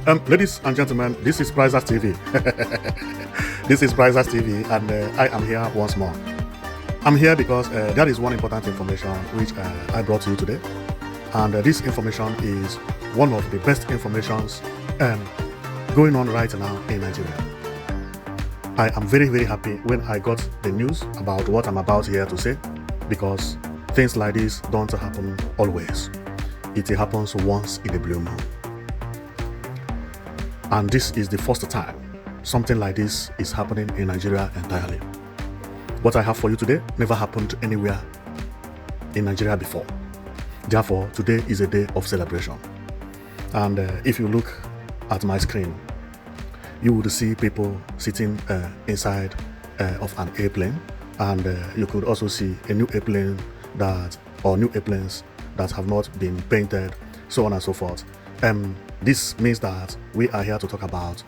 Ladies and gentlemen, this is Prizers TV. This is Prizers TV, and I am here once more. I'm here because there is one important information which I brought to you today, and this information is one of the best informations going on right now in Nigeria. I am very, very happy when I got the news about what I'm about here to say, because things like this don't happen always. It happens once in a blue moon. And this is the first time something like this is happening in Nigeria entirely. What I have for you today never happened anywhere in Nigeria before. Therefore, today is a day of celebration. And if you look at my screen, you would see people sitting inside of an airplane, and you could also see a new airplane new airplanes that have not been painted, so on and so forth. This means that we are here to talk about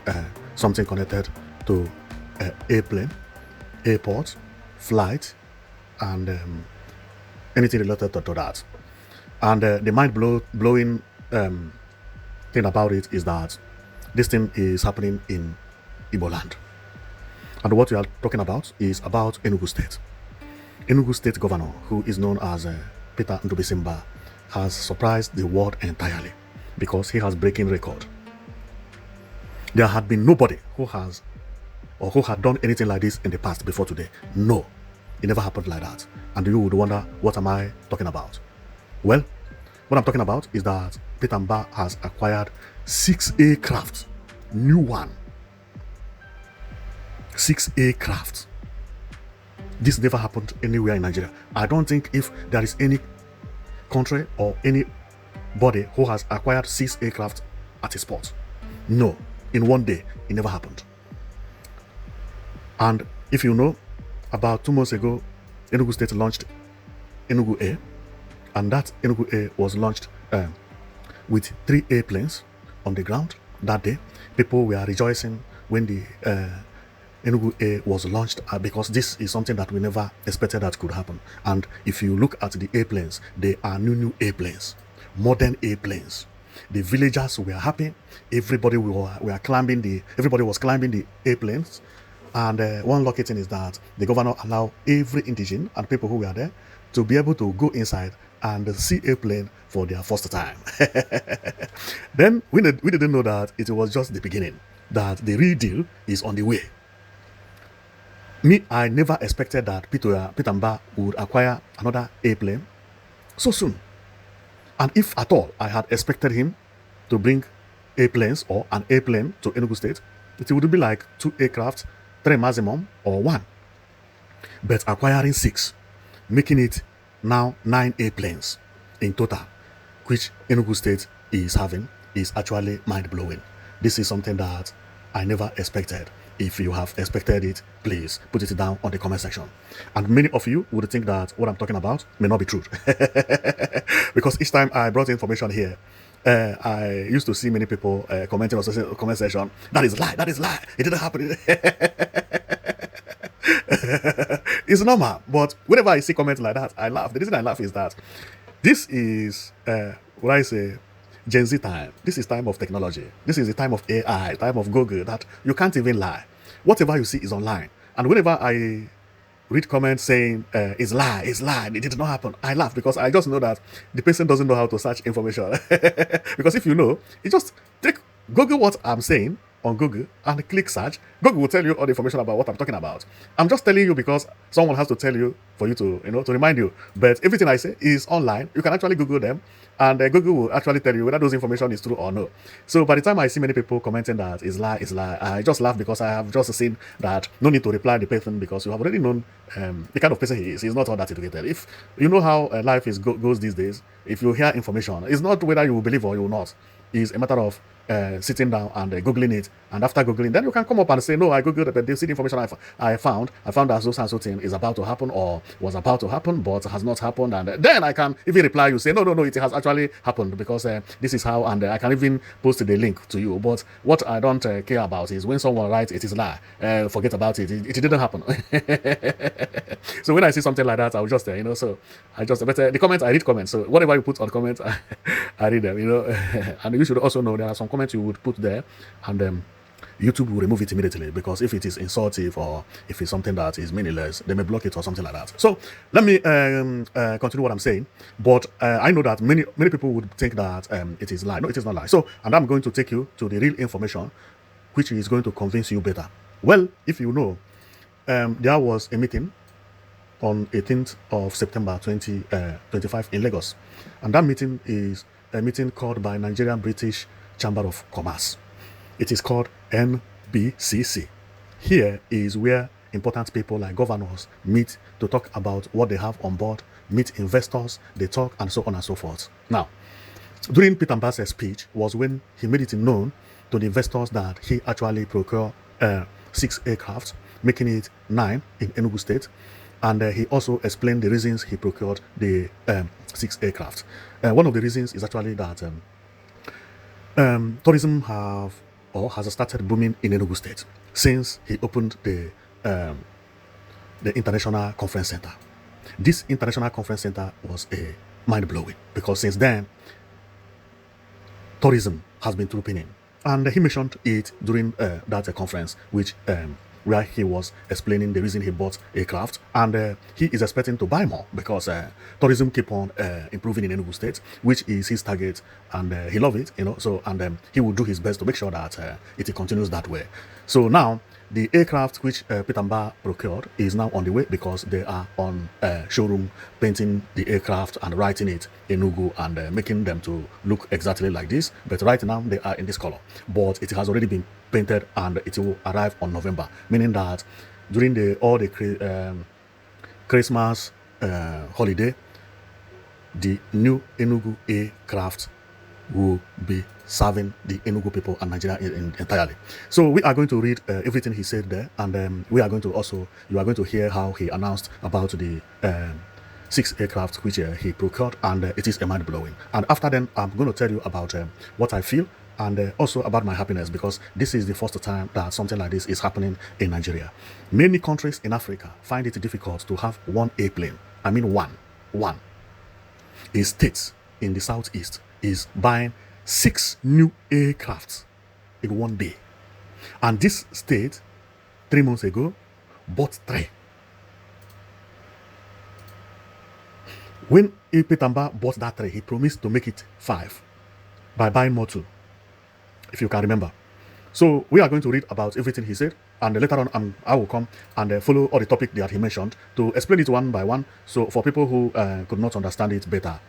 something connected to airplane, airport, flight, and anything related to that. And the mind-blowing thing about it is that this thing is happening in Igbo land. And what we are talking about is about Enugu State. Enugu State Governor, who is known as Peter Mbah, has surprised the world entirely because he has breaking record. There had been nobody who had done anything like this in the past before today. No, it never happened like that. And you would wonder, what am I talking about? Well, what I'm talking about is that Peter Mbah has acquired 6 aircraft, new one. 6 aircraft. This never happened anywhere in Nigeria. I don't think if there is any country or anybody who has acquired 6 aircraft at a spot. No, in one day, it never happened. And if you know, about 2 months ago, Enugu State launched Enugu Air, and that Enugu Air was launched with 3 airplanes on the ground that day. People were rejoicing when the Enugu Air was launched because this is something that we never expected that could happen. And if you look at the airplanes, they are new airplanes, modern airplanes. The villagers were happy. Everybody was climbing the airplanes. And one lucky thing is that the governor allowed every indigene and people who were there to be able to go inside and see airplane for their first time. Then we didn't know that it was just the beginning, that the real deal is on the way. Me, I never expected that Peter Mbah would acquire another airplane so soon. And if at all I had expected him to bring airplanes or an airplane to Enugu State, it would be like 2 aircraft, 3 maximum, or 1. But acquiring 6, making it now 9 airplanes in total, which Enugu State is having, is actually mind-blowing. This is something that I never expected. If you have expected it, please put it down on the comment section. And many of you would think that what I'm talking about may not be true. Because each time I brought information here, I used to see many people commenting on the comment section, that is lie, it didn't happen. It's normal, but whenever I see comments like that, I laugh. The reason I laugh is that this is what I say, Gen Z time. This is time of technology. This is the time of AI, time of Google, that you can't even lie. Whatever you see is online. And whenever I read comments saying, it's lie, it did not happen, I laugh because I just know that the person doesn't know how to search information. Because if you know, you just Google what I'm saying on Google and click search. Google will tell you all the information about what I'm talking about. I'm just telling you because someone has to tell you for you to, to remind you. But everything I say is online. You can actually Google them, and Google will actually tell you whether those information is true or no. So by the time I see many people commenting that it's lie, I just laugh because I have just seen that no need to reply the person because you have already known the kind of person he is. He's not all that educated. If you know how life goes these days, if you hear information, it's not whether you will believe or you will not. It's a matter of sitting down and Googling it, and after Googling, then you can come up and say, no, I Googled it, but this information I found that so thing is about to happen or was about to happen but has not happened, and then I can even reply you, say, no, it has actually happened because this is how, and I can even post the link to you. But what I don't care about is when someone writes it is a lie, forget about it, it didn't happen. So when I see something like that, I will just, so I just, but the comments, I read comments, so whatever you put on comments, I read them, you know. And you should also know there are some comments you would put there, and YouTube will remove it immediately, because if it is insultive or if it's something that is meaningless, they may block it or something like that. So let me continue what I'm saying. But I know that many people would think that it is lie. No, it is not lie. So, and I'm going to take you to the real information, which is going to convince you better. Well, if you know, there was a meeting on 18th of September 2025 in Lagos, and that meeting is a meeting called by Nigerian British Chamber of Commerce. It is called NBCC. Here is where important people like governors meet to talk about what they have on board, meet investors, they talk, and so on and so forth. Now, during Peter Mbah's speech was when he made it known to the investors that he actually procured 6 aircraft, making it 9 in Enugu State. And he also explained the reasons he procured the 6 aircraft. One of the reasons is actually that tourism has started booming in Enugu State since he opened the International Conference Center. This International Conference Center was mind-blowing, because since then, tourism has been trooping in. And he mentioned it during that conference, which where he was explaining the reason he bought aircraft, and he is expecting to buy more, because tourism keep on improving in Enugu State, which is his target, and he loves it, you know. So, and he will do his best to make sure that it continues that way. So now the aircraft which Peter Mbah procured is now on the way, because they are on showroom painting the aircraft and writing it Enugu and making them to look exactly like this. But right now they are in this color, but it has already been painted and it will arrive on November, meaning that during all the Christmas holiday, the new Enugu aircraft will be serving the Enugu people and Nigeria entirely. So we are going to read everything he said there, and we are going to you are going to hear how he announced about the 6 aircraft which he procured, and it is a mind-blowing. And after then, I'm going to tell you about what I feel, and also about my happiness, because this is the first time that something like this is happening in Nigeria. Many countries in Africa find it difficult to have one airplane. I mean one. A state in the southeast is buying 6 new aircrafts in one day. And this state, 3 months ago, bought 3. When Peter Mbah bought that 3, he promised to make it 5 by buying more too, if you can remember. So we are going to read about everything he said, and later on I will come and follow all the topic that he mentioned to explain it one by one, so for people who could not understand it better,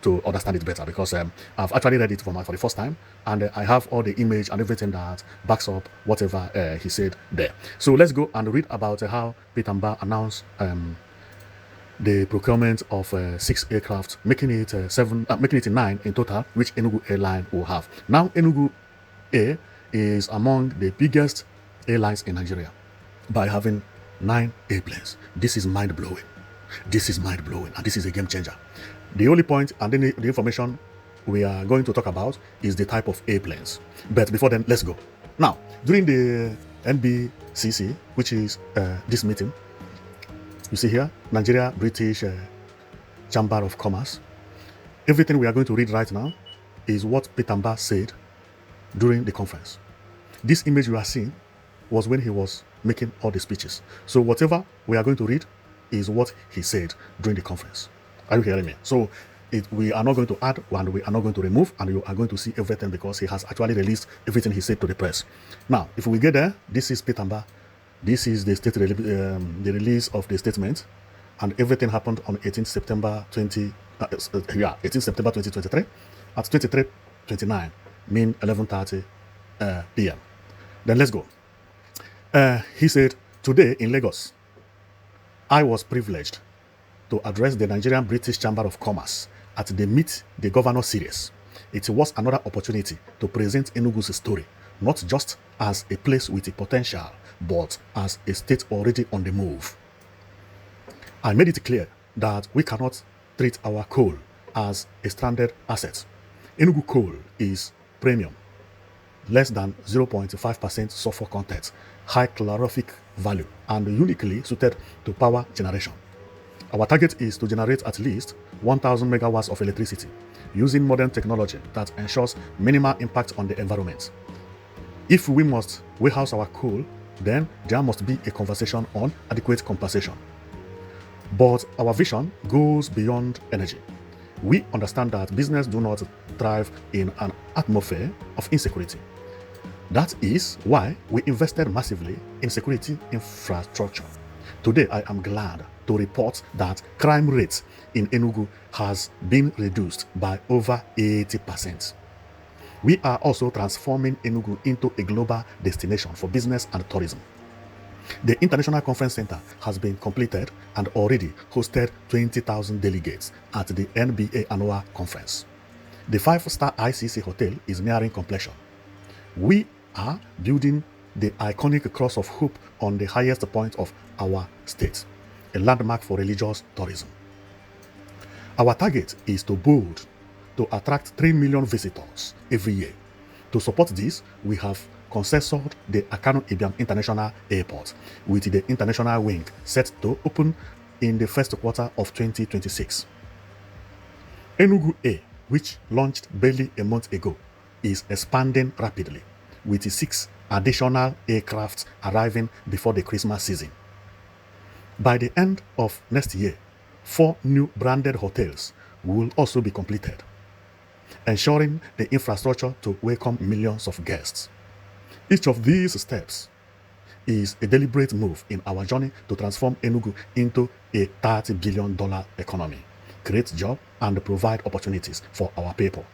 to understand it better, because I've actually read it for the first time, and I have all the image and everything that backs up whatever he said there. So let's go and read about how Peter Mbah announced the procurement of 6 aircraft, making it 9 in total, which Enugu Airline will have. Now, Enugu Air is among the biggest airlines in Nigeria by having 9 airplanes. This is mind-blowing. This is mind-blowing, and this is a game changer. The only point and then the information we are going to talk about is the type of airplanes. But before then, let's go. Now, during the NBCC, which is this meeting, you see here, Nigeria British Chamber of Commerce. Everything we are going to read right now is what Peter Mbah said during the conference. This image you are seeing was when he was making all the speeches. So whatever we are going to read is what he said during the conference. Are you hearing me? So we are not going to add and we are not going to remove, and you are going to see everything, because he has actually released everything he said to the press. Now, if we get there, this is Peter Mbah. This is the the release of the statement, and everything happened on 18th September 2023 at 23:29, mean 11:30 p.m. Then let's go. He said, "Today in Lagos, I was privileged to address the Nigerian British Chamber of Commerce at the Meet the Governor series. It was another opportunity to present Enugu's story, not just as a place with a potential, but as a state already on the move. I made it clear that we cannot treat our coal as a stranded asset. Enugu coal is premium, less than 0.5% sulfur content, high calorific value, and uniquely suited to power generation. Our target is to generate at least 1,000 megawatts of electricity using modern technology that ensures minimal impact on the environment. If we must warehouse our coal, then there must be a conversation on adequate compensation. But our vision goes beyond energy. We understand that business do not thrive in an atmosphere of insecurity. That is why we invested massively in security infrastructure. Today, I am glad to report that crime rate in Enugu has been reduced by over 80%. We are also transforming Enugu into a global destination for business and tourism. The International Conference Center has been completed and already hosted 20,000 delegates at the NBA annual conference. The 5-star ICC hotel is nearing completion. We are building the iconic Cross of Hope on the highest point of our state, a landmark for religious tourism. Our target is to build to attract 3 million visitors every year. To support this, we have concessionaire the Akano Ibiam International Airport with the international wing set to open in the first quarter of 2026. Enugu Air, which launched barely a month ago, is expanding rapidly with 6 additional aircraft arriving before the Christmas season. By the end of next year, 4 new branded hotels will also be completed, ensuring the infrastructure to welcome millions of guests. Each of these steps is a deliberate move in our journey to transform Enugu into a $30 billion economy, create jobs, and provide opportunities for our people.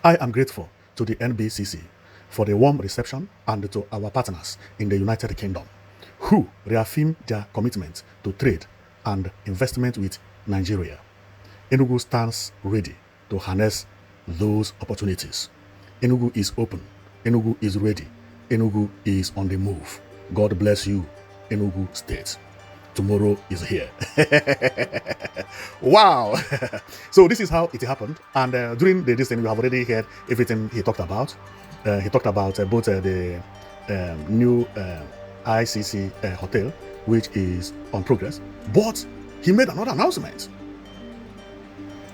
I am grateful to the NBCC for the warm reception and to our partners in the United Kingdom, who reaffirmed their commitment to trade and investment with Nigeria. Enugu stands ready to harness those opportunities. Enugu is open. Enugu is ready. Enugu is on the move. God bless you, Enugu State. Tomorrow is here. Wow. So this is how it happened. And during this thing, we have already heard everything he talked about. He talked about both the new ICC hotel, which is on progress. But he made another announcement.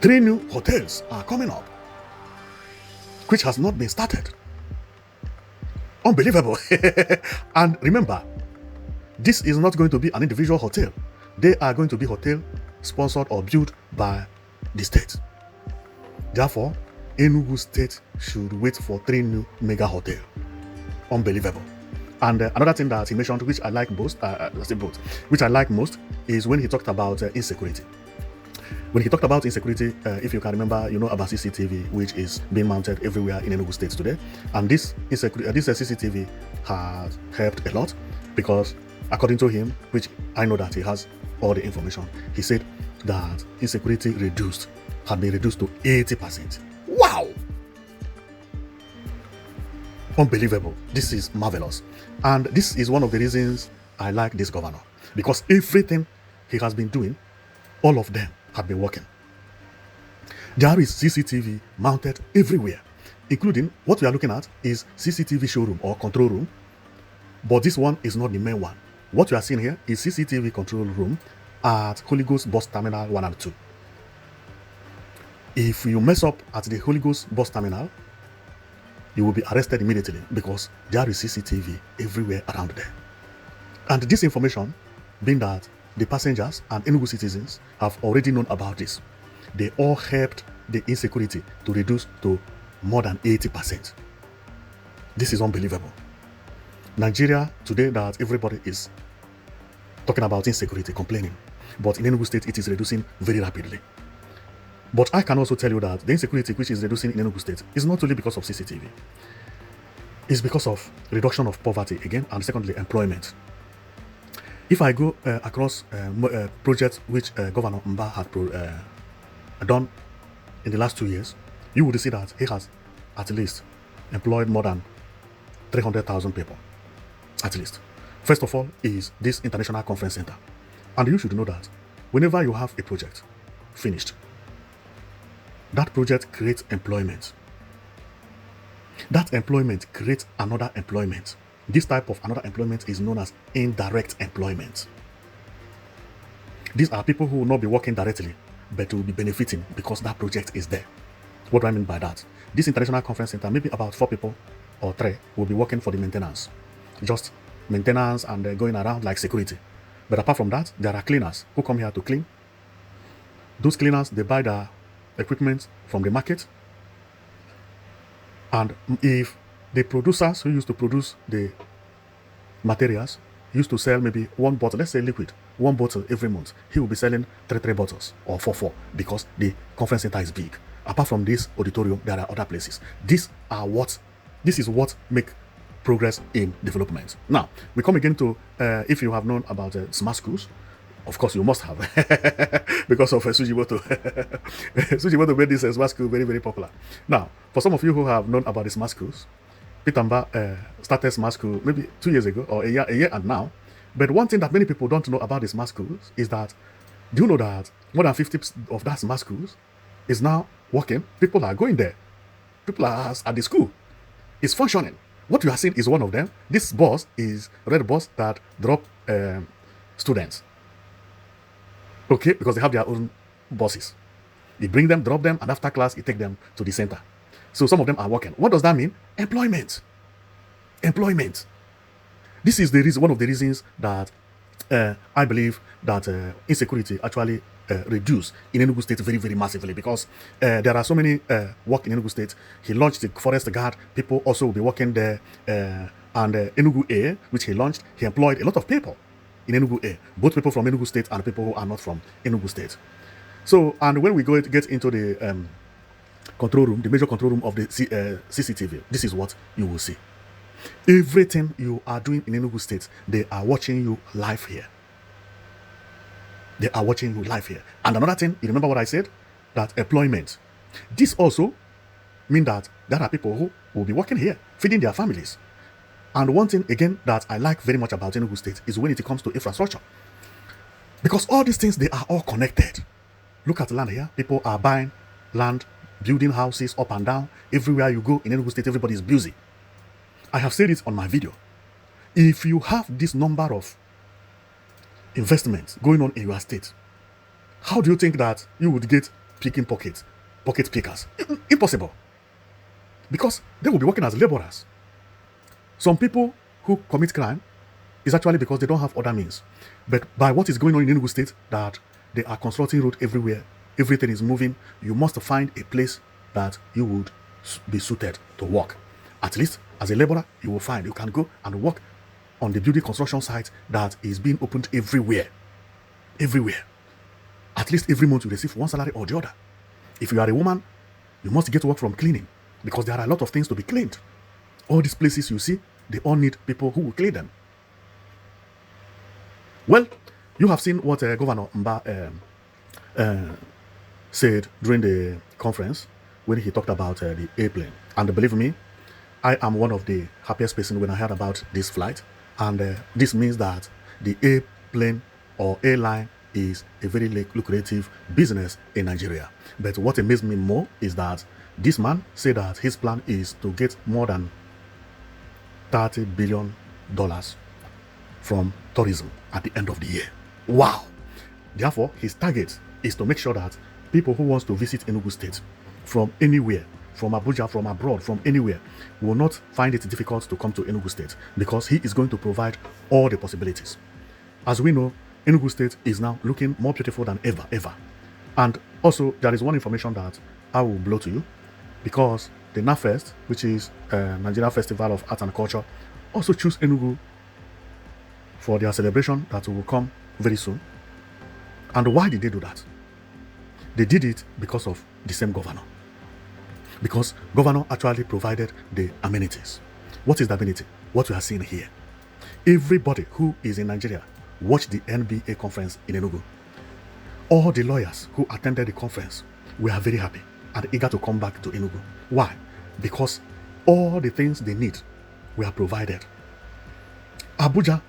3 new hotels are coming up, which has not been started. Unbelievable. And remember, this is not going to be an individual hotel. They are going to be hotel sponsored or built by the state. Therefore, Enugu State should wait for 3 new mega hotels. Unbelievable. And another thing that he mentioned, which I like most, which I like most, is when he talked about insecurity. When he talked about insecurity, if you can remember, you know about CCTV, which is being mounted everywhere in Enugu State today. And this CCTV has helped a lot because, according to him, which I know that he has all the information, he said that insecurity had been reduced to 80%. Wow! Unbelievable. This is marvelous. And this is one of the reasons I like this governor, because everything he has been doing, all of them have been working. There is CCTV mounted everywhere, including what we are looking at is CCTV showroom or control room. But this one is not the main one. What you are seeing here is CCTV control room at Holy Ghost Bus Terminal 1 and 2. If you mess up at the Holy Ghost Bus Terminal, you will be arrested immediately because there is CCTV everywhere around there. And this information, being that the passengers and Enugu citizens have already known about this, they all helped the insecurity to reduce to more than 80%. This is unbelievable. Nigeria today, that everybody is talking about insecurity, complaining, but in Enugu State it is reducing very rapidly. But I can also tell you that the insecurity which is reducing in Enugu State is not only because of CCTV. It's because of reduction of poverty again, and secondly, employment. If I go across projects which Governor Mbah had done in the last 2 years, you would see that he has at least employed more than 300,000 people. At least. First of all is this International Conference Center. And you should know that whenever you have a project finished, that project creates employment. That employment creates another employment. This type of another employment is known as indirect employment. These are people who will not be working directly, but will be benefiting because that project is there. What do I mean by that? This international conference center, maybe about 4 people or 3 will be working for the maintenance. Just maintenance and going around like security. But apart from that, there are cleaners who come here to clean. Those cleaners, they buy the equipment from the market. And if the producers who used to produce the materials used to sell maybe 1 bottle, let's say liquid, 1 bottle every month, he will be selling 3 bottles or 4 because the conference center is big. Apart from this auditorium, there are other places. This is what make progress in development. Now, we come again to, if you have known about smart schools, of course you must have, because of Sujiwoto. Sujiwoto made this smart school very, very popular. Now, for some of you who have known about the smart schools, Mbah started smart school maybe 2 years ago, or a year and now. But one thing that many people don't know about the smart schools is that, do you know that more than 50% of that smart schools is now working? People are going there. People are at the school. It's functioning. What you are seeing is one of them. This bus is a red bus that drop students. Okay, because they have their own buses. You bring them, drop them, and after class, you take them to the center. So some of them are working. What does that mean? Employment. Employment. This is the reason, one of the reasons that I believe that insecurity actually reduced in Enugu State very, very massively, because there are so many work in Enugu State. He launched the forest guard. People also will be working there. And Enugu Air, which he launched, he employed a lot of people in Enugu Air, both people from Enugu State and people who are not from Enugu State. So, and when we get into the control room, the major control room of the CCTV, this is what you will see. Everything you are doing in Enugu State, they are watching you live here. They are watching you live here. And another thing, you remember what I said? That employment. This also means that there are people who will be working here, feeding their families. And one thing, again, that I like very much about Enugu State is when it comes to infrastructure. Because all these things, they are all connected. Look at land here. People are buying land, building houses up and down. Everywhere you go in Enugu State, everybody is busy. I have said it on my video. If you have this number of investments going on in your state, how do you think that you would get pocket pickers? Impossible. Because they will be working as laborers. Some people who commit crime is actually because they don't have other means. But by what is going on in Enugu State, that they are constructing road everywhere, everything is moving, you must find a place that you would be suited to work. At least as a laborer, you will find you can go and work on the building construction site that is being opened everywhere. Everywhere. At least every month you receive one salary or the other. If you are a woman, you must get work from cleaning, because there are a lot of things to be cleaned. All these places you see, they all need people who will clean them. Well, you have seen what Governor Mbah said during the conference when he talked about the airplane. And believe me, I am one of the happiest person when I heard about this flight. And this means that the airplane or airline is a very lucrative business in Nigeria. But what amazed me more is that this man said that his plan is to get more than $30 billion from tourism at the end of the year. Wow! Therefore, his target is to make sure that people who want to visit Enugu State from anywhere, from Abuja, from abroad, from anywhere, will not find it difficult to come to Enugu State, because he is going to provide all the possibilities. As we know, Enugu State is now looking more beautiful than ever. And also, there is one information that I will blow to you, because the NAFEST, which is Nigeria Festival of Art and Culture, also choose Enugu for their celebration that will come very soon. And why did they do that? They did it because of the same governor. Because governor actually provided the amenities. What is the amenity? What we are seeing here. Everybody who is in Nigeria watched the NBA conference in Enugu. All the lawyers who attended the conference were very happy and eager to come back to Enugu. Why? Because all the things they need were provided. Abuja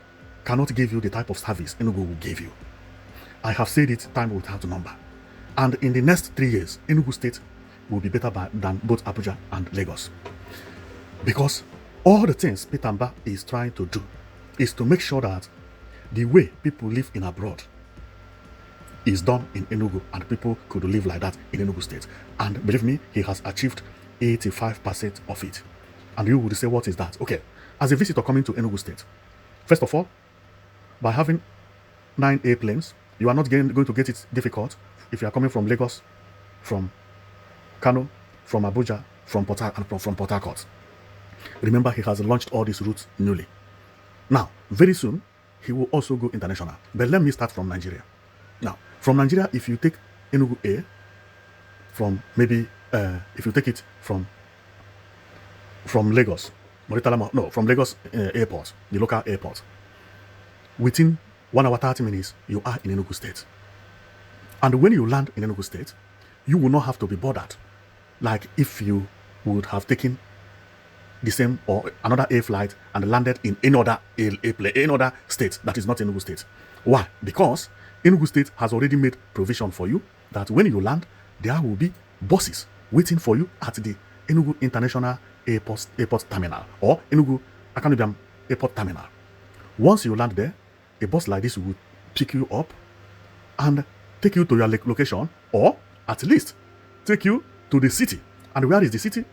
cannot give you the type of service Enugu will give you. I have said it time without number. And in the next 3 years, Enugu State will be better than both Abuja and Lagos. Because all the things Mbah is trying to do is to make sure that the way people live in abroad is done in Enugu, and people could live like that in Enugu State. And believe me, he has achieved 85% of it. And you would say, what is that? Okay, as a visitor coming to Enugu State, first of all, by having 9 airplanes, you are not going to get it difficult if you are coming from Lagos, from Kano, from Abuja, from Port Harcourt. Remember, he has launched all these routes newly. Now, very soon, he will also go international. But let me start from Nigeria. Now, from Nigeria, if you take Enugu Air, from maybe, if you take it from Lagos, from Lagos airport, the local airport, within 1 hour 30 minutes, you are in Enugu State. And when you land in Enugu State, you will not have to be bothered, like if you would have taken the same or another air flight and landed in any other state that is not Enugu State. Why? Because Enugu State has already made provision for you that when you land, there will be buses waiting for you at the Enugu International Airport Terminal or Enugu Airport Terminal. Once you land there, a bus like this will pick you up and take you to your location, or at least take you to the city. And where is the city?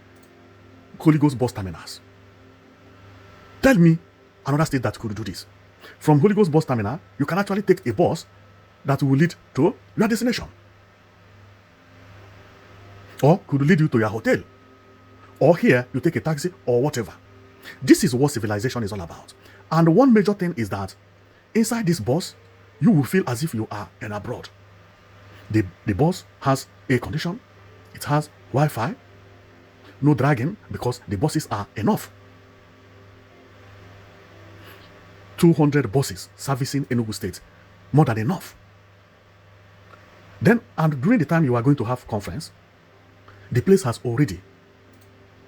Holy Ghost bus terminals. Tell me another state that could do this. From Holy Ghost bus terminal, you can actually take a bus that will lead to your destination, or could lead you to your hotel, or here you take a taxi or whatever. This is what civilization is all about. And one major thing is that inside this bus, you will feel as if you are in abroad. The bus has air condition, it has Wi-Fi, no dragging because the buses are enough. 200 buses servicing Enugu State, more than enough. Then, and during the time you are going to have conference, the place has already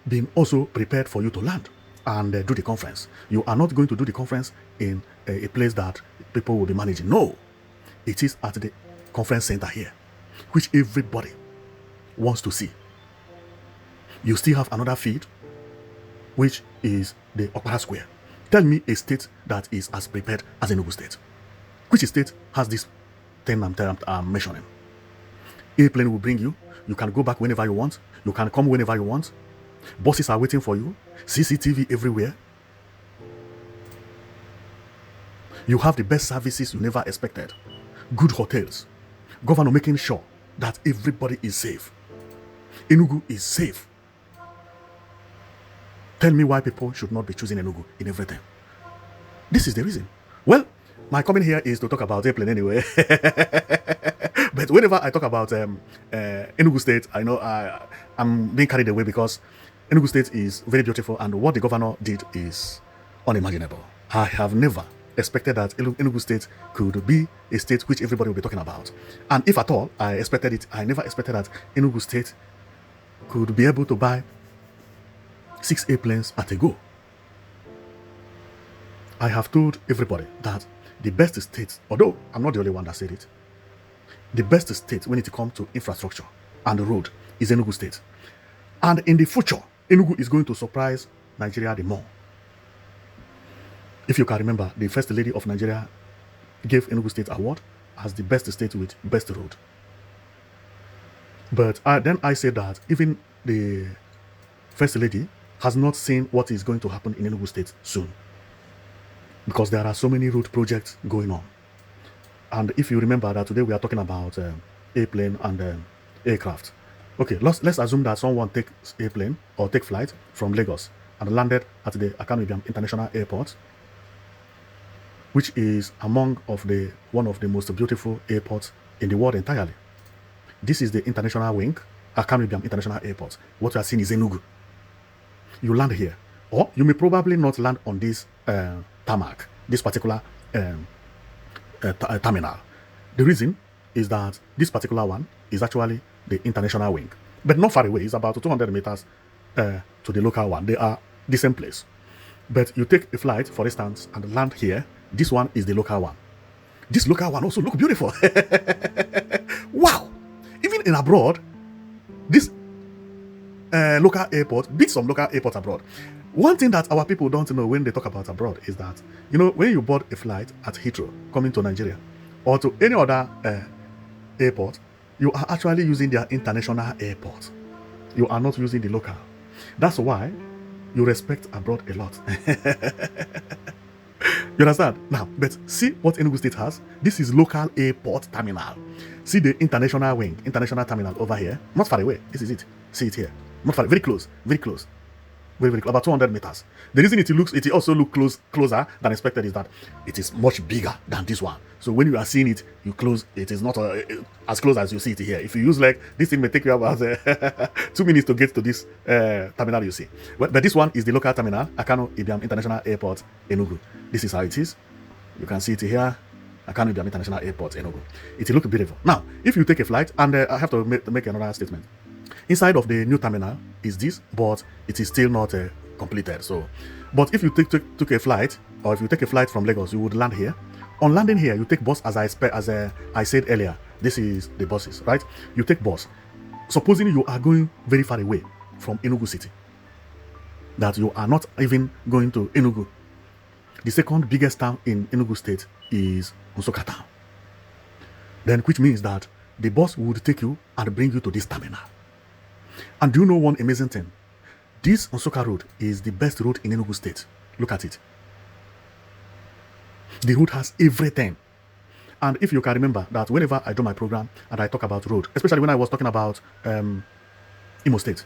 been also prepared for you to land and do the conference. You are not going to do the conference in a place that people will be managing. No, it is at the conference center here, which everybody wants to see. You still have another feed, which is the Okpara Square. Tell me a state that is as prepared as Enugu State. Which state has this thing I'm mentioning? Airplane will bring you. You can go back whenever you want. You can come whenever you want. Buses are waiting for you. CCTV everywhere. You have the best services you never expected. Good hotels. Governor making sure that everybody is safe. Enugu is safe. Tell me why people should not be choosing Enugu in everything. This is the reason. Well, my comment here is to talk about airplane anyway. But whenever I talk about Enugu State, I know I'm being carried away because Enugu State is very beautiful and what the governor did is unimaginable. I have never expected that Enugu State could be a state which everybody will be talking about. And if at all I expected it, I never expected that Enugu State could be able to buy 6 airplanes at a go. I have told everybody that the best state, although I'm not the only one that said it, the best state when it comes to infrastructure and the road is Enugu State. And in the future, Enugu is going to surprise Nigeria the more. If you can remember, the First Lady of Nigeria gave Enugu State award as the best state with best road. But then I said that even the First Lady has not seen what is going to happen in Enugu State soon, because there are so many road projects going on. And if you remember that today we are talking about airplane and aircraft. Okay, let's assume that someone takes airplane or take flight from Lagos and landed at the Akanu International Airport, which is one of the most beautiful airports in the world entirely. This is the international wing, Akanu International Airport. What you are seeing is Enugu. You land here, or you may probably not land on this tarmac, this particular terminal. The reason is that this particular one is actually the international wing, but not far away. It's about 200 meters to the local one. They are the same place. But you take a flight, for instance, and land here. This one is the local one. This local one also looks beautiful. Wow! Even in abroad, this local airport beats some local airports abroad. One thing that our people don't know when they talk about abroad is that, you know, when you board a flight at Heathrow coming to Nigeria or to any other airport, you are actually using their international airport. You are not using the local. That's why you respect abroad a lot. You understand? Now, but see what Enugu State has. This is local airport terminal. See the international wing, international terminal over here. Not far away. This is it. See it here. Not far. Very close. Very close. Very, very close. About 200 meters. The reason it also looks closer than expected is that it is much bigger than this one. So when you are seeing it, you close. It is not as close as you see it here. If you use like this thing, may take you about 2 minutes to get to this terminal you see. But this one is the local terminal, Akano Ibiam International Airport, Enugu. This is how it is. You can see it here. Akano Ibiam International Airport, Enugu. It looks beautiful. Now, if you take a flight, and I have to make another statement. Inside of the new terminal is this, but it is still not completed. So, but if you took a flight, or if you take a flight from Lagos, you would land here. On landing here, you take bus as I said earlier. This is the buses, right? You take bus. Supposing you are going very far away from Enugu City, that you are not even going to Enugu. The second biggest town in Enugu State is Nsukka town. Then, which means that the bus would take you and bring you to this terminal. And do you know one amazing thing? This Nsukka road is the best road in Enugu State. Look at it. The road has everything. And if you can remember that whenever I do my program and I talk about road, especially when I was talking about Imo State,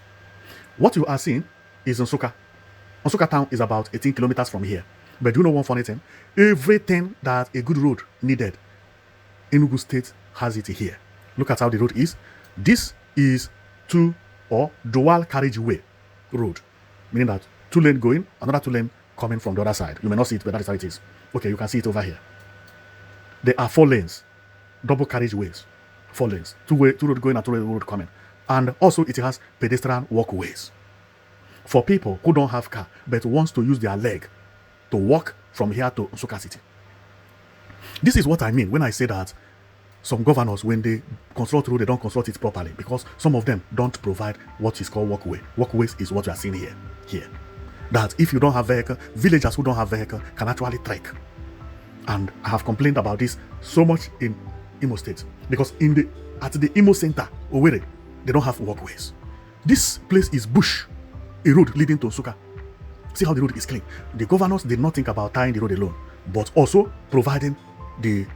what you are seeing is Nsukka. Nsukka town is about 18 kilometers from here. But do you know one funny thing? Everything that a good road needed, Enugu State has it here. Look at how the road is. This is dual carriageway road, meaning that 2 lane going, another 2 lane coming from the other side. You may not see it, but that is how it is. Okay, you can see it over here. There are 4 lanes, double carriageways, 4 lanes, 2 road going and 2 road coming, and also it has pedestrian walkways for people who don't have car but wants to use their leg to walk from here to Nsukka City. This is what I mean when I say that some governors, when they construct road, they don't construct it properly because some of them don't provide what is called walkway. Walkways is what you are seeing here. That if you don't have vehicle, villagers who don't have vehicle can actually trek. And I have complained about this so much in Imo State because at the Imo Center, Owerri, they don't have walkways. This place is bush, a road leading to Nsukka. See how the road is clean. The governors did not think about tying the road alone, but also providing the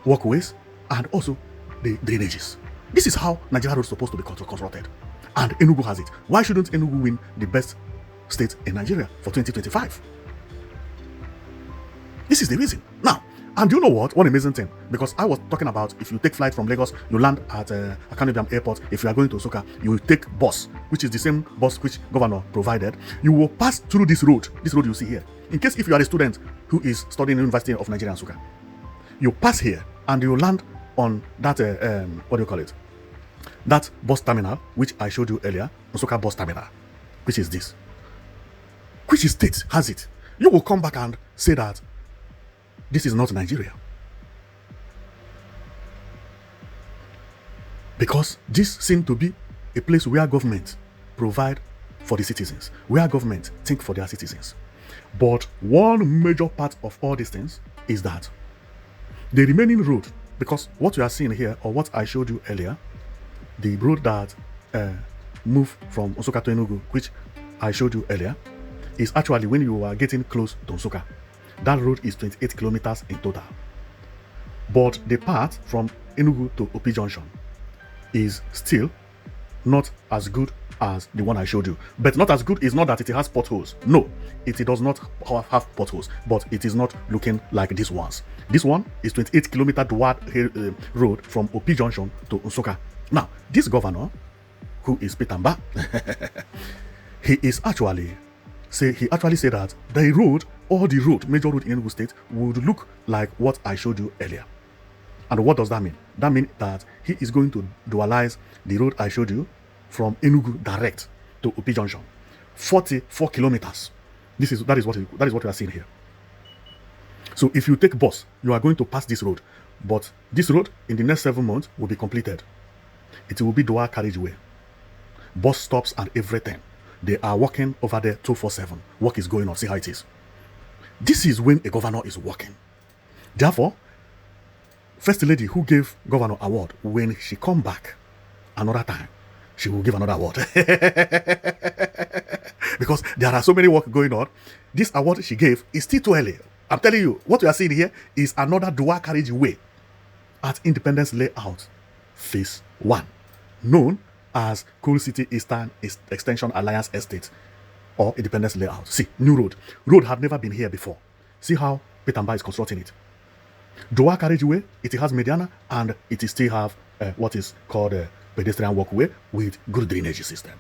walkways and also the drainages. This is how Nigeria road is supposed to be constructed. And Enugu has it. Why shouldn't Enugu win the best state in Nigeria for 2025? This is the reason. Now, and do you know what? One amazing thing. Because I was talking about if you take flight from Lagos, you land at Akano Ibiam Airport. If you are going to Nsukka, you will take bus, which is the same bus which governor provided. You will pass through this road you see here. In case if you are a student who is studying in the University of Nigeria, Nsukka, you pass here and you land on that, that bus terminal, which I showed you earlier, Nsukka bus terminal, which is this. Which state has it? You will come back and say that this is not Nigeria. Because this seems to be a place where government provide for the citizens, where government think for their citizens. But one major part of all these things is that the remaining road, because what you are seeing here, or what I showed you earlier, the road that moved from Nsukka to Enugu, which I showed you earlier, is actually when you are getting close to Nsukka. That road is 28 kilometers in total. But the part from Enugu to Opi Junction is still not as good as the one I showed you. But not as good is not that it has potholes. No, it does not have potholes, but it is not looking like these ones. This one is 28 kilometer road from Opi Junction to Nsukka. Now, this governor, who is Peter Mbah, he actually said that the road, major road in Enugu State, would look like what I showed you earlier. And what does that mean? That means that he is going to dualize the road I showed you from Enugu direct to Opi Junction, 44 kilometers. That is what you are seeing here. So if you take bus, you are going to pass this road, but this road in the next 7 months will be completed. It will be dual carriageway, bus stops and everything. They are working over there 247. Work is going on. See how it is. This is when a governor is working. Therefore, First lady who gave governor award, when she come back another time, she will give another award. Because there are so many work going on. This award she gave is still too early. I'm telling you, what we are seeing here is another dual carriageway at Independence Layout, Phase 1, known as Coal City Eastern Extension Alliance Estate or Independence Layout. See, new road. Road had never been here before. See how Mbah is constructing it. Dual carriageway, it has mediana, and it still have what is called a pedestrian walkway with good drainage system.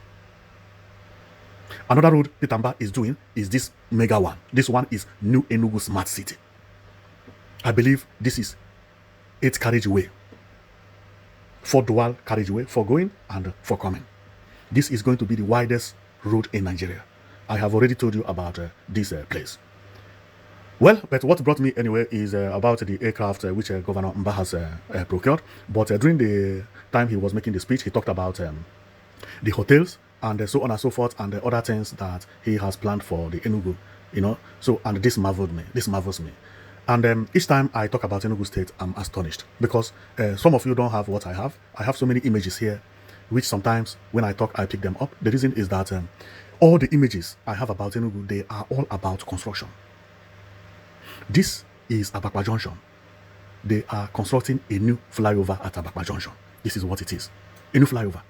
Another road Mbah is doing is this mega one. This one is New Enugu Smart City. I believe this is 8 carriageway. 4 dual carriageway for going and for coming. This is going to be the widest road in Nigeria. I have already told you about this place. Well, but what brought me anyway is about the aircraft which Governor Mbah has procured. But during the time he was making the speech, he talked about the hotels and so on and so forth, and the other things that he has planned for the Enugu, you know. So, and this marveled me. This marvels me. And each time I talk about Enugu State, I'm astonished because some of you don't have what I have. I have so many images here, which sometimes when I talk, I pick them up. The reason is that all the images I have about Enugu, they are all about construction. This is Abakpa Junction. They are constructing a new flyover at Abakpa Junction. This is what it is. A new flyover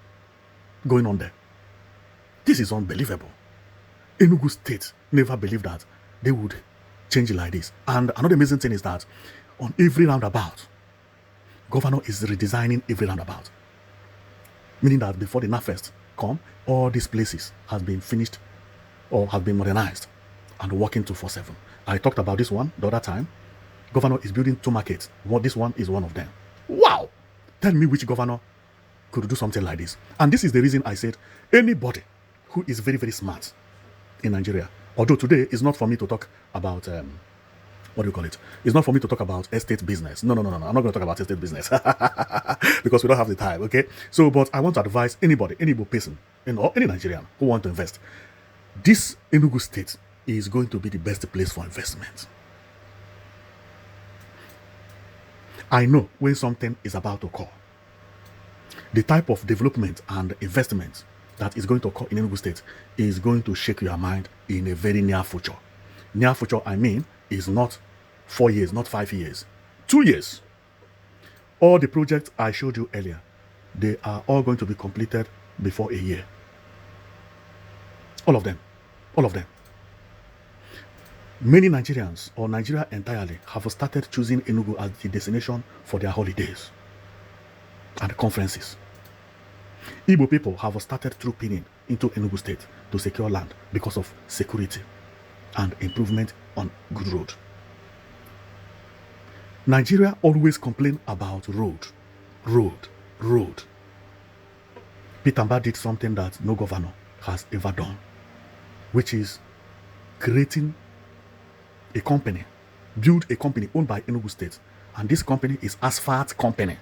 going on there. This is unbelievable. Enugu State never believed that they would change it like this. And another amazing thing is that on every roundabout, governor is redesigning every roundabout. Meaning that before the NAFEST come, all these places has been finished or have been modernized and working 247. I talked about this one the other time. Governor is building 2 markets. This one is one of them. Wow! Tell me which governor could do something like this. And this is the reason I said anybody who is very, very smart in Nigeria, although today is not for me to talk about, what do you call it? It's not for me to talk about estate business. No. I'm not going to talk about estate business because we don't have the time, okay? So, but I want to advise anybody, any person, or any Nigerian who want to invest. This Enugu State is going to be the best place for investment. I know when something is about to occur, the type of development and investment that is going to occur in Enugu State is going to shake your mind in a very near future. Near future, I mean, is not 4 years, not 5 years, 2 years. All the projects I showed you earlier, they are all going to be completed before a year. All of them. All of them. Many Nigerians, or Nigeria entirely, have started choosing Enugu as the destination for their holidays and conferences. Igbo people have started trooping in into Enugu State to secure land because of security and improvement on good road. Nigeria always complain about road. Mbah did something that no governor has ever done, which is creating a company, build a company owned by Enugu State, and this company is Asphalt Company.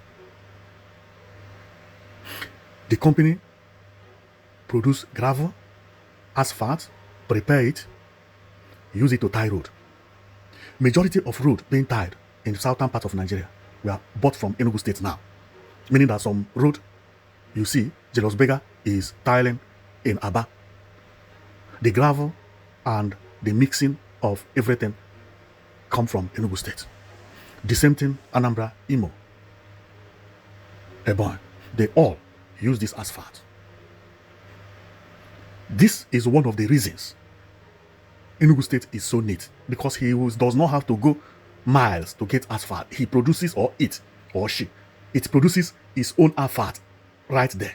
The company produce gravel, asphalt, prepare it, use it to tie road. Majority of road being tied in the southern part of Nigeria were bought from Enugu State now, meaning that some road you see, Jelos Bega is tiling in Aba. The gravel and the mixing of everything come from Enugu State. The same thing, Anambra, Imo, Ebonyi, they all use this asphalt. This is one of the reasons Enugu State is so neat, because he does not have to go miles to get asphalt. He produces, or it, or she, it produces its own asphalt right there.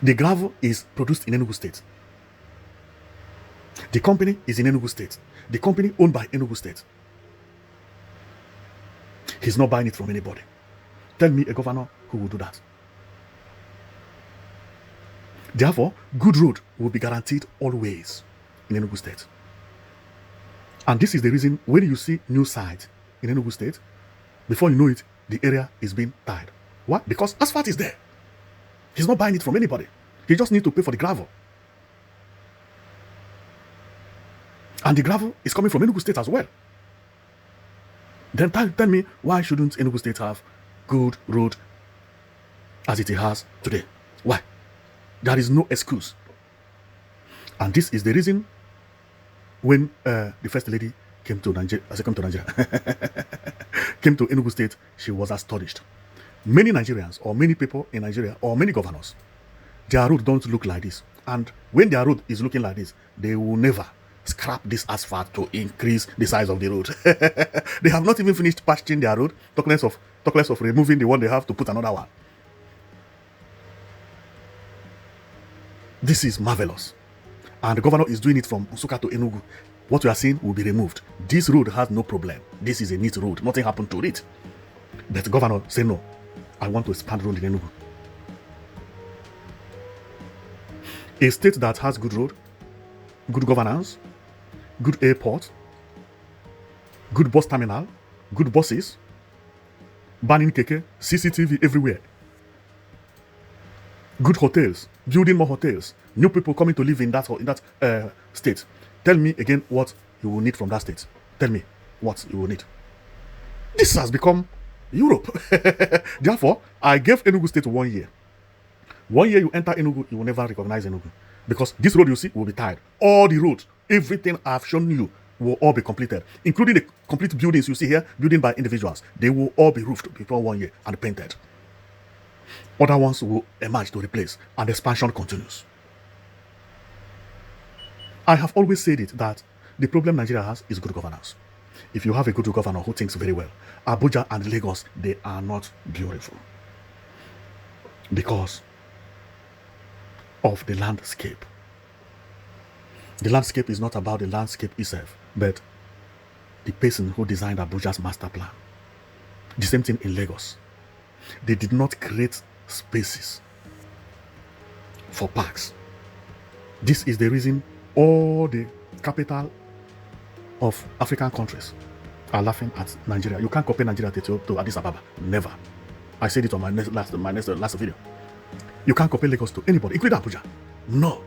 The gravel is produced in Enugu State. The company is in Enugu State. The company owned by Enugu State. He's not buying it from anybody. Tell me a governor who will do that. Therefore, good road will be guaranteed always in Enugu State. And this is the reason when you see new site in Enugu State, before you know it, the area is being tied. Why? Because asphalt is there. He's not buying it from anybody. He just needs to pay for the gravel. And the gravel is coming from Enugu State as well. Then tell me, why shouldn't Enugu State have good road as it has today? Why? There is no excuse. And this is the reason when the first lady came to Nigeria, came to Enugu State, she was astonished. Many Nigerians, or many people in Nigeria, or many governors, their road don't look like this. And when their road is looking like this, they will never scrap this asphalt to increase the size of the road. They have not even finished patching their road, talk less of removing the one they have to put another one. This is marvelous. And the governor is doing it from Nsukka to Enugu. What you are seeing will be removed. This road has no problem. This is a neat road. Nothing happened to it. But the governor said, no, I want to expand road in Enugu. A state that has good road, good governance, good airport, good bus terminal, good buses, banning keke, CCTV everywhere, good hotels, building more hotels, new people coming to live in that state. Tell me again what you will need from that state. Tell me what you will need. This has become Europe. Therefore, I gave Enugu State 1 year. 1 year you enter Enugu, you will never recognize Enugu. Because this road you see will be tied. All the roads, everything I've shown you will all be completed. Including the complete buildings you see here, building by individuals. They will all be roofed before 1 year and painted. Other ones will emerge to replace, and the expansion continues. I have always said it that the problem Nigeria has is good governance. If you have a good governor who thinks very well, Abuja and Lagos, they are not beautiful. Because of the landscape. The landscape is not about the landscape itself, but the person who designed Abuja's master plan. The same thing in Lagos. They did not create spaces for parks. This is the reason all the capital of African countries are laughing at Nigeria. You can't compare Nigeria to Addis Ababa. Never. I said it on my last video. You can't compare Lagos to anybody, including Abuja. No.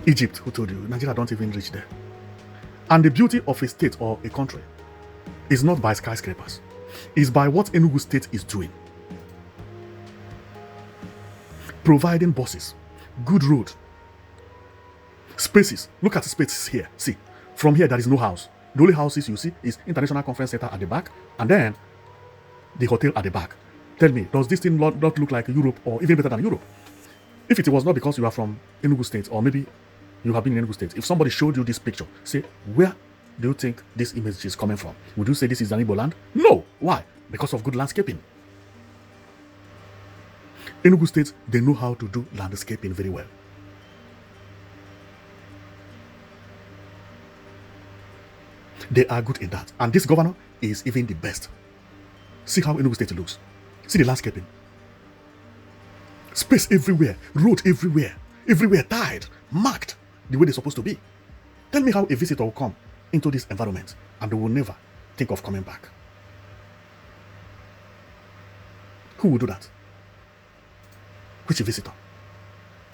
Egypt, who told you? Nigeria don't even reach there. And the beauty of a state or a country is not by skyscrapers. It's by what Enugu State is doing. Providing buses, good road, spaces. Look at the spaces here. See, from here there is no house. The only houses you see is International Conference Center at the back, and then the hotel at the back. Tell me, does this thing not look like Europe, or even better than Europe? If it was not because you are from Enugu State, or maybe you have been in Enugu State, if somebody showed you this picture, say, where do you think this image is coming from? Would you say this is an Igbo land? No. Why? Because of good landscaping. Enugu State, they know how to do landscaping very well. They are good in that. And this governor is even the best. See how Enugu State looks. See the landscaping. Space everywhere. Road everywhere. Everywhere tied, marked the way they're supposed to be. Tell me how a visitor will come into this environment and they will never think of coming back. Who will do that? Which visitor?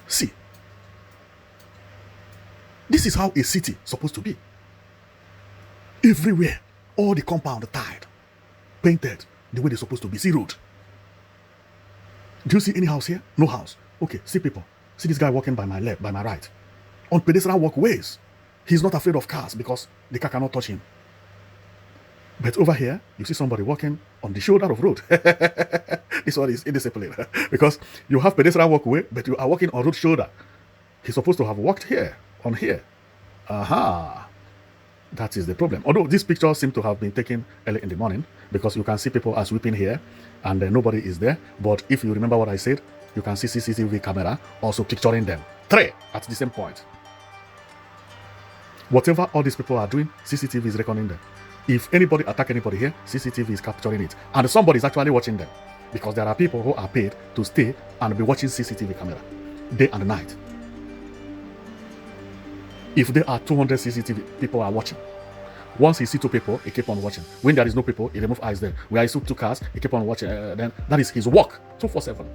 See. This is how a city is supposed to be. Everywhere, all the compound tied, painted the way they're supposed to be. See road. Do you see any house here? No house. Okay, see people. See this guy walking by my left, by my right. On pedestrian walkways. He's not afraid of cars because the car cannot touch him. But over here, you see somebody walking on the shoulder of road. This one is indisciplined because you have pedestrian walkway, but you are walking on road shoulder. He's supposed to have walked here, on here. Aha. That is the problem. Although this picture seems to have been taken early in the morning because you can see people are sweeping here and nobody is there. But if you remember what I said, you can see CCTV camera also picturing them. 3 at the same point. Whatever all these people are doing, CCTV is recording them. If anybody attack anybody here, CCTV is capturing it. And somebody is actually watching them. Because there are people who are paid to stay and be watching CCTV camera day and night. If there are 200 CCTV people are watching, once he see 2 people, he keep on watching. When there is no people, he remove eyes there. Where he see 2 cars, he keep on watching. Then that is his work, 24/7.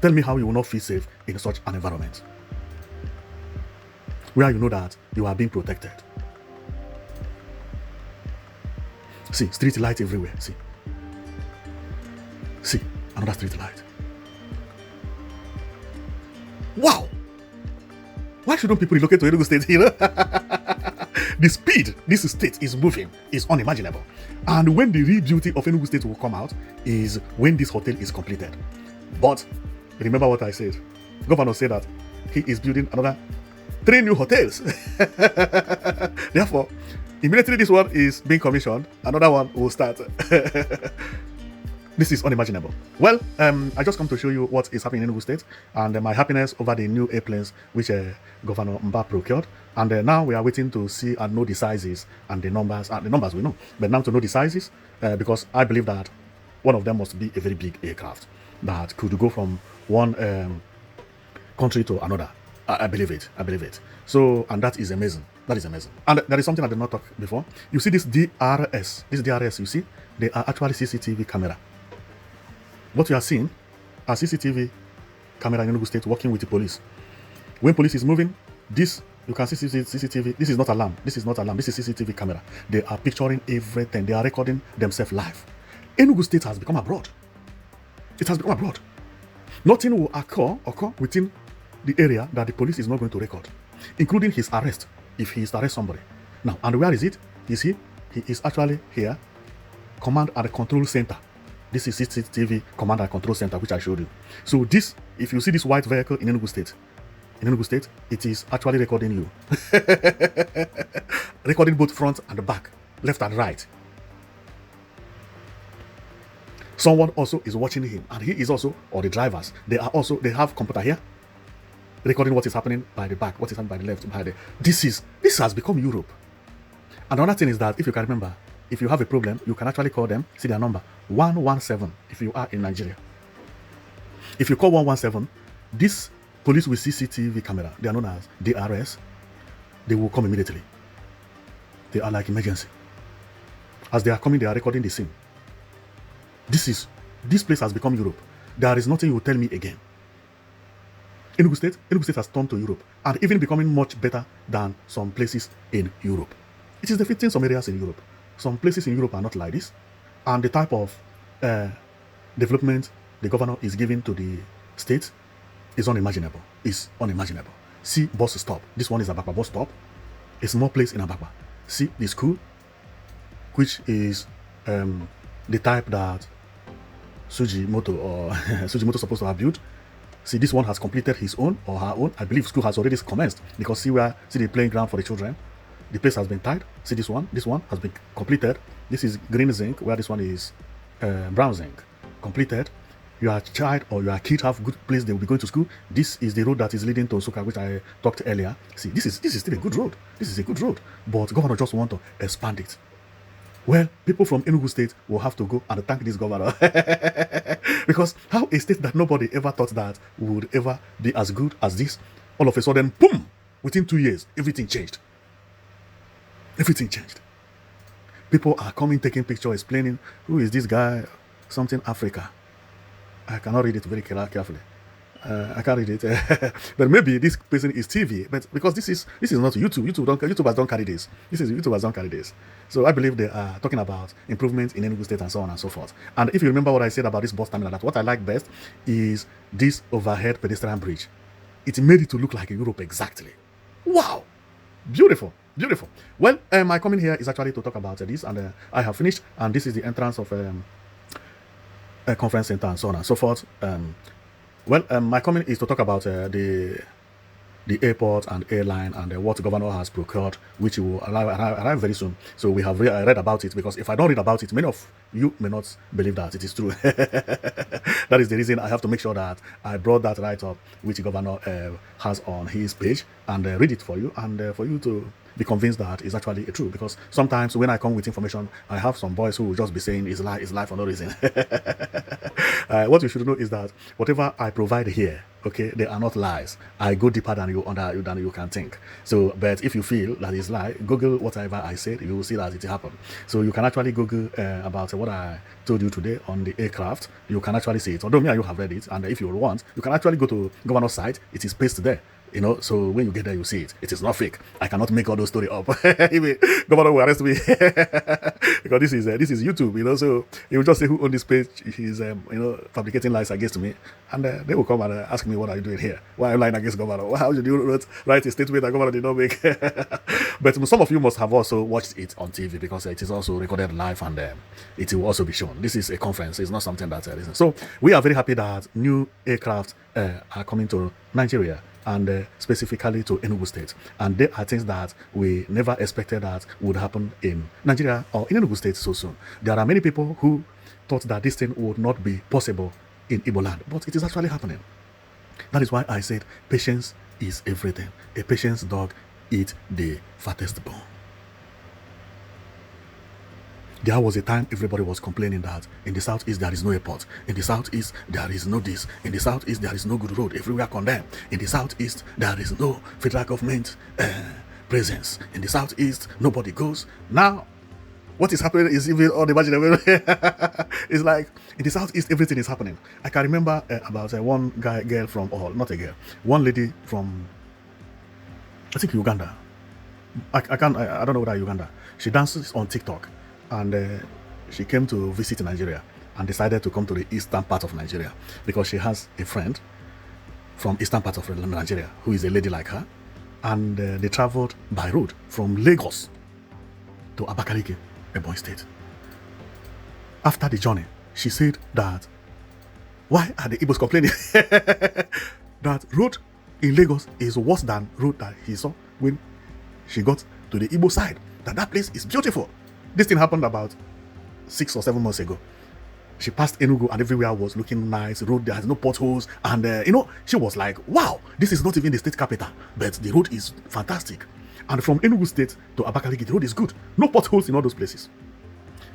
Tell me how you will not feel safe in such an environment, where you know that you are being protected. See, street light everywhere. See, another street light. Wow! Why shouldn't people relocate to Enugu State? The speed this state is moving is unimaginable. And when the real beauty of Enugu State will come out is when this hotel is completed. But remember what I said. Governor said that he is building another 3 new hotels. Therefore, immediately this one is being commissioned, another one will start. This is unimaginable. Well, I just come to show you what is happening in Enugu State and my happiness over the new airplanes which Governor Mbah procured. And now we are waiting to see and know the sizes and the numbers. The numbers we know, but now to know the sizes because I believe that one of them must be a very big aircraft that could go from one country to another. I believe it. So, and that is amazing. That is amazing. And there is something I did not talk before. You see this DRS. This DRS, you see, they are actually CCTV camera. What you are seeing are CCTV camera in Enugu State working with the police. When police is moving, this, you can see CCTV. This is not alarm. This is CCTV camera. They are picturing everything. They are recording themselves live. Enugu State has become abroad. It has become abroad. Nothing will occur within the area that the police is not going to record, including his arrest, if he is to arrest somebody. Now, and where is it? Is he? He is actually here, command and control center. This is CCTV command and control center, which I showed you. So this, if you see this white vehicle in Enugu State, it is actually recording you. Recording both front and back, left and right. Someone also is watching him, and he is also, or the drivers, they have computer here, recording what is happening by the back, what is happening by the left, by the. This has become Europe. Another thing is that if you can remember, if you have a problem, you can actually call them, see their number, 117 if you are in Nigeria. If you call 117, this police with CCTV camera, they are known as DRS, they will come immediately. They are like emergency. As they are coming, they are recording the scene. This place has become Europe. There is nothing you will tell me again. Enugu State has turned to Europe and even becoming much better than some places in Europe. It is defeating some areas in Europe. Some places in Europe are not like this, and the type of development the governor is giving to the state is unimaginable. See bus stop. This one is Abakpa bus stop. A small place in Abakpa. See the school, which is the type that Sujimoto supposed to have built. See, this one has completed his own or her own. I believe school has already commenced because see the playing ground for the children. The place has been tied. See this one has been completed. This is green zinc, where this one is brown zinc. Completed. Your child or your kid have good place they will be going to school. This is the road that is leading to Nsukka, which I talked earlier. See, this is still a good road. This is a good road, but governor just want to expand it. Well, people from Enugu State will have to go and thank this governor because how a state that nobody ever thought that would ever be as good as this, all of a sudden, boom! Within 2 years, everything changed. Everything changed. People are coming, taking pictures, explaining who is this guy, something Africa. I cannot read it very carefully. I can't read it. But maybe this person is TV. But because this is not YouTube. YouTubers don't carry this. YouTubers don't carry this. So I believe they are talking about improvements in Enugu State and so on and so forth. And if you remember what I said about this bus terminal, that what I like best is this overhead pedestrian bridge. It made it to look like Europe exactly. Wow, beautiful. Beautiful. Well, my coming here is actually to talk about this, and I have finished. And this is the entrance of a conference center and so on and so forth. My comment is to talk about the airport and airline and what the governor has procured, which will arrive very soon. So we have read about it, because if I don't read about it, many of you may not believe that it is true. That is the reason I have to make sure that I brought that right up, which the governor has on his page, and read it for you, and for you to be convinced that it's actually true. Because sometimes when I come with information, I have some boys who will just be saying it's lie for no reason. What you should know is that whatever I provide here, okay, they are not lies. I go deeper than you can think. So, but if you feel that it's lie, Google whatever I said, you will see that it happened. So you can actually Google about what I told you today on the aircraft. You can actually see it. Although me and you have read it, and if you want, you can actually go to governor's site. It is pasted there. You know, so when you get there, you see it. It is not fake. I cannot make all those stories up. Even governor will arrest me because this is YouTube. You know, so he will just say who owned this page. He's fabricating lies against me, and they will come and ask me, what are you doing here? Why are you lying against governor? How did you write a statement that governor did not make? But some of you must have also watched it on TV because it is also recorded live, and it will also be shown. This is a conference. It's not something that so we are very happy that new aircraft are coming to Nigeria, and specifically to Enugu State. And there are things that we never expected that would happen in Nigeria or in Enugu State so soon. There are many people who thought that this thing would not be possible in Igbo land, but it is actually happening. That is why I said patience is everything. A patient dog eats the fattest bone. There was a time everybody was complaining that in the southeast there is no airport, in the southeast there is no this, in the southeast there is no good road, everywhere condemned, in the southeast there is no federal government presence, in the southeast nobody goes. Now what is happening is even unimaginable. It's like in the southeast everything is happening. I can remember about one girl from, or not a girl, one lady from, I think, Uganda. I don't know whether Uganda. She dances on TikTok. And she came to visit Nigeria and decided to come to the eastern part of Nigeria because she has a friend from eastern part of Nigeria who is a lady like her. And they traveled by road from Lagos to Abakaliki, Ebonyi State. After the journey, she said that, why are the Igbos complaining that road in Lagos is worse than road that he saw when she got to the Igbo side, that place is beautiful. This thing happened about 6 or 7 months ago. She passed Enugu and everywhere was looking nice. Road, there has no potholes. And, she was like, wow, this is not even the state capital, but the road is fantastic. And from Enugu State to Abakaliki, the road is good. No potholes in all those places.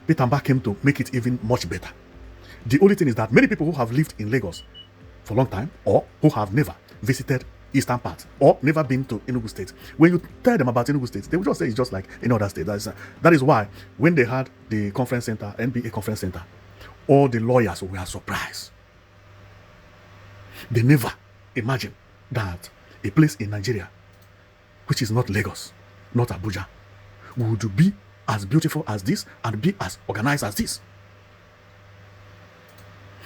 Peter Mbah came to make it even much better. The only thing is that many people who have lived in Lagos for a long time, or who have never visited eastern part or never been to Enugu State, when you tell them about Enugu State, they will just say it's just like any other state. That is why when they had the conference center, NBA conference center, all the lawyers were surprised. They never imagined that a place in Nigeria, which is not Lagos, not Abuja, would be as beautiful as this and be as organized as this.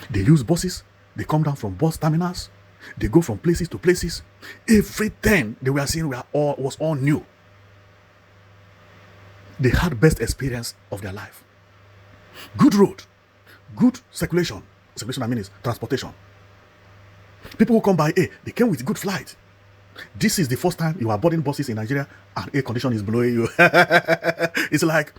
They use buses, they come down from bus terminals, they go from places to places. Everything they were seeing was all new. They had best experience of their life. Good road, good circulation. Circulation, I mean, is transportation. People who come by air, they came with good flight. This is the first time you are boarding buses in Nigeria and air condition is blowing you. It's like,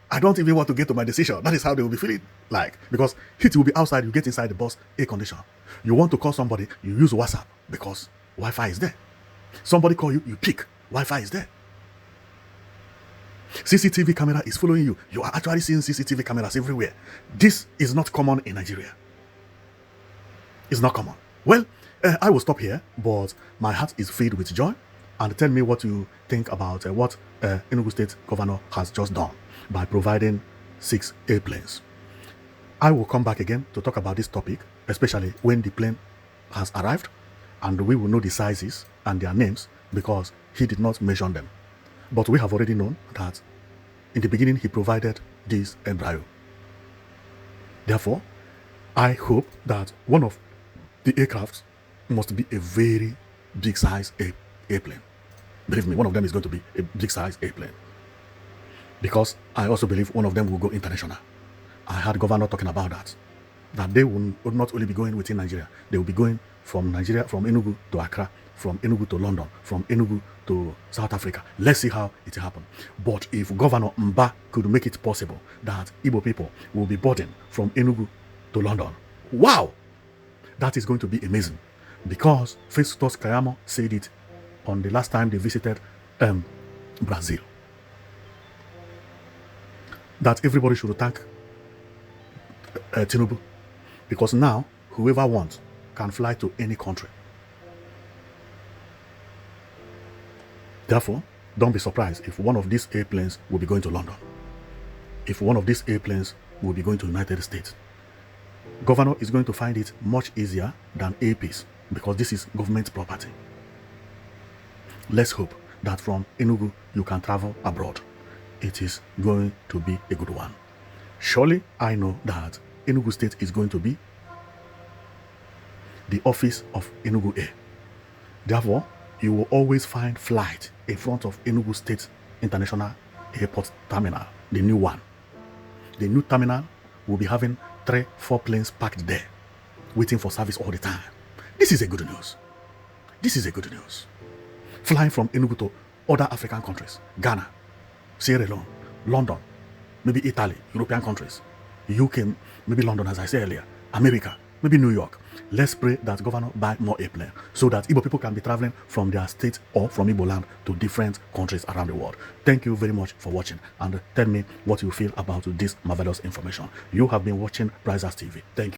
I don't even want to get to my decision. That is how they will be feeling like. Because heat will be outside, you get inside the bus, air condition. You want to call somebody, you use WhatsApp because Wi-Fi is there. Somebody call you, you pick, Wi-Fi is there. CCTV camera is following you. You are actually seeing CCTV cameras everywhere. This is not common in Nigeria. It's not common. Well, I will stop here, but my heart is filled with joy. And tell me what you think about what Enugu State Governor has just done by providing 6 airplanes. I will come back again to talk about this topic, especially when the plane has arrived, and we will know the sizes and their names because he did not mention them. But we have already known that in the beginning he provided this embryo. Therefore, I hope that one of the aircrafts must be a very big size airplane. Believe me, one of them is going to be a big size airplane. Because I also believe one of them will go international. I had governor talking about that they will not only be going within Nigeria, they will be going from Nigeria, from Enugu to Accra, from Enugu to London, from Enugu to South Africa. Let's see how it happens. But if Governor Mbah could make it possible that Igbo people will be boarding from Enugu to London, wow, that is going to be amazing. Because Festus Kayamo said it on the last time they visited Brazil. That everybody should thank Tinubu, because now whoever wants can fly to any country. Therefore, don't be surprised if one of these airplanes will be going to London. If one of these airplanes will be going to United States. Governor is going to find it much easier than APs because this is government property. Let's hope that from Enugu you can travel abroad. It is going to be a good one. Surely I know that Enugu State is going to be the office of Enugu Air. Therefore, you will always find flight in front of Enugu State International Airport Terminal, the new one. The new terminal will be having 3-4 planes parked there, waiting for service all the time. This is a good news. This is a good news. Flying from Enugu to other African countries, Ghana, Sierra Leone, London, maybe Italy, European countries, UK, maybe London, as I said earlier, America, maybe New York. Let's pray that governor buy more airplanes so that Igbo people can be traveling from their state or from Igbo land to different countries around the world. Thank you very much for watching, and tell me what you feel about this marvelous information. You have been watching Risers TV. Thank you.